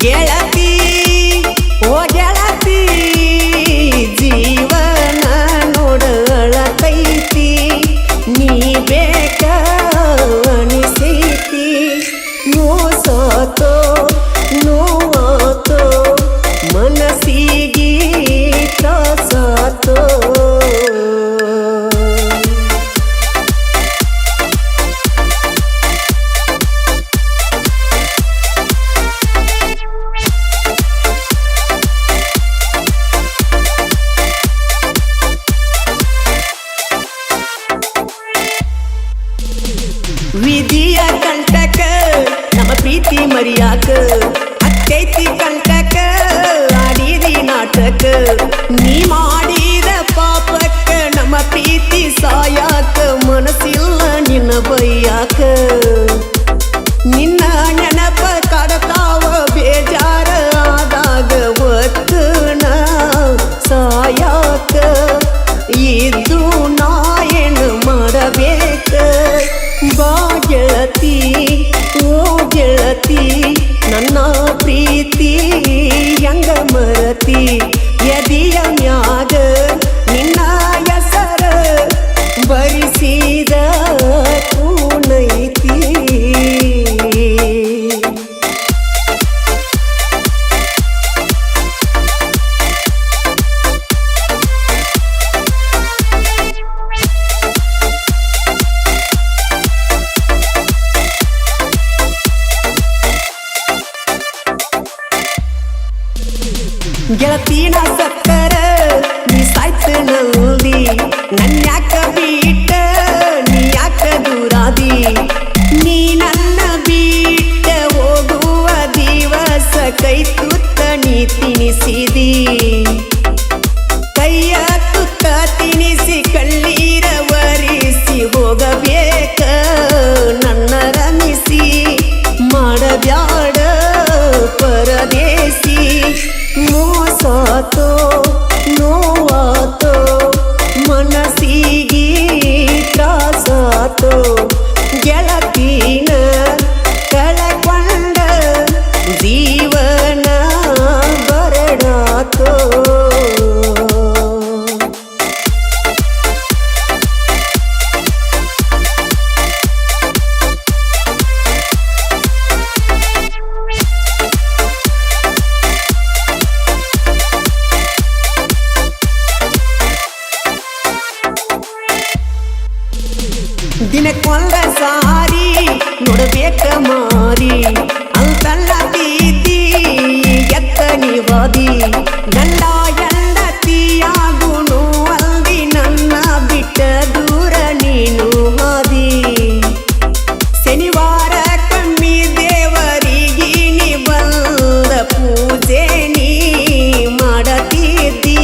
ಗೆಳತಿ ಓ ಗೆಳತಿ ಜೀವನ ನೋಡಳತೈತಿ ನೀ ಬೇಕ ಅನಿಸೈತಿ ಮೋಸತೋ ನೋವಾತೋ ಮನಸ್ಸಿಗೆ ತ್ರಾಸಾತೋ ವಿಧಿಯ ಕಂಟಕ ನಮ್ಮ ಪ್ರೀತಿ ಮರಿಯಾಕ ಅಕ್ಕೈತಿ ಕಂಟಕ ಆಡಿದಿ ನಾಟಕ ನೀ ಮಾಡಿದ ಪಾಪಕ್ಕ ನಮ್ಮ ಪ್ರೀತಿ ಸಾಯಾಕ ಮನಸ್ಸಿಲ್ಲ ನಿನ್ನ ಬೈಯಾಕ ನಿನ್ನ ನೆನಪ ಕಾಡತಾವ ಬೇಜಾರ ಆದಾಗ ಒತ್ತನ ಸಾಯಾಕ ಇದ್ದು ನಾ ಏನು ಮಾಡಬೇಕ ಬಾ ಗೆಳತಿ ಓ ಗೆಳತಿ ನನ್ನ ಪ್ರೀತಿ ಹೆಂಗ ಮರತಿ ಎದಿಯ ಮ್ಯಾಗ ನಿನ್ನ ಹೆಸರ ಬರಿಸಿದ ಕೂನೈತಿ ಗೆಳತಿನ ಸಕ್ಕರ ನೀ ಸಾಯ್ತ ನಲ್ದಿ ನನ್ಯಾಕ ಬಿಟ್ಟ ನೀ ಯಾಕ ದೂರಾದಿ ನೀ ನನ್ನ ಬಿಟ್ಟ ಹೋಗುವ ದಿವಸ ಕೈ ತುತ್ತ ನೀ ತಿನಿಸಿದಿ ಕೈಯ ತುತ್ತ ತಿನಿಸಿ ಕಳ್ಳೀರ ವರಿಸಿ ಹೋಗಬೇಕ ನನ್ನ ರಮಿಸಿ ಮಾಡಬ್ಯಾಡ ಪರದೇಸಿ ಮೋಸಾತೋ ನೋವಾತೋ ಮನಸ್ಸಿಗೆ ತ್ರಾಸಾತೋ ಗೆಳತಿನ ಕಳಕೊಂಡ ಜೀವನ ಬರಡಾತೋ ದಿನಕ್ಕೊಂದ ಸಾರಿ ನೋಡಬೇಕ ಮಾರಿ ಅಂತಲ್ಲ ಪ್ರೀತಿ ಎತ್ತ ನಿವಾದಿ ಗಂಡ ಹೆಂಡತಿಯಾಗುನು ಅಲ್ದಿ ನನ್ನ ಬಿಟ್ಟ ದೂರ ನೀನು ಹಾದಿ ಶನಿವಾರ ಕಮ್ಮಿ ದೇವರಿಗೆ ನೀ ಬಂದ ಪೂಜೆ ನೀ ಮಾಡತಿದ್ದಿ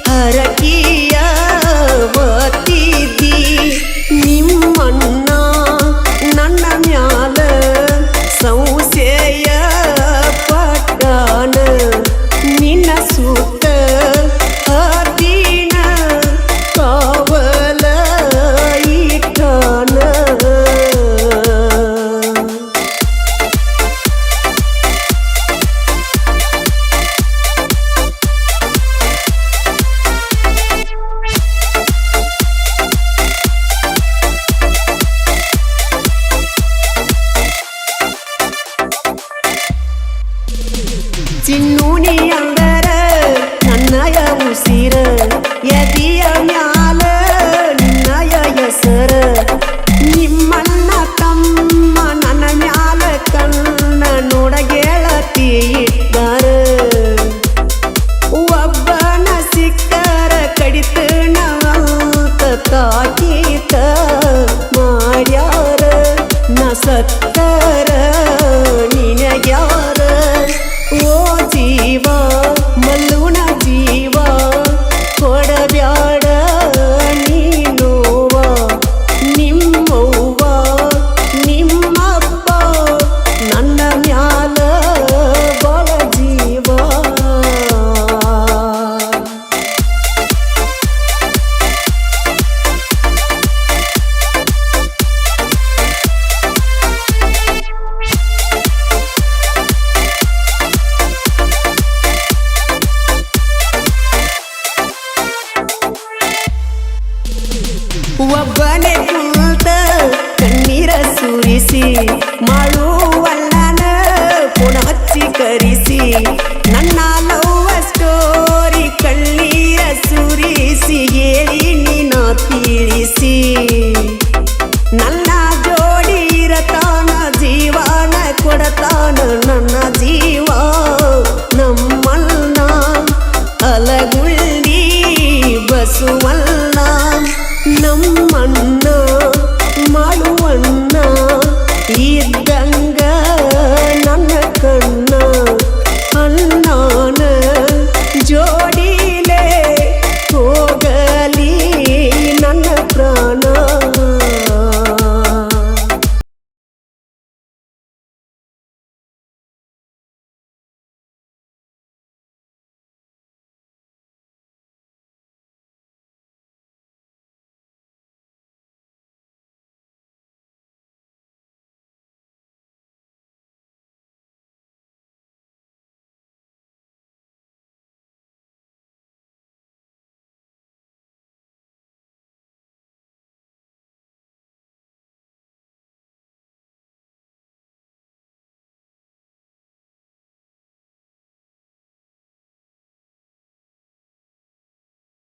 ಹರಕಿಯ ಬತ್ತಿದ್ದಿ ನಿಮ್ಮಣ್ಣ ನನ್ನ ಮ್ಯಾಲ ಸಂಶಯ ಪಟ್ಟಾನ ನಿನ್ನ ಸುತ್ತ ಹದಿನ ಕಾವಲ ಇಟ್ಟಾನ ಚಿನ್ನು ನೀ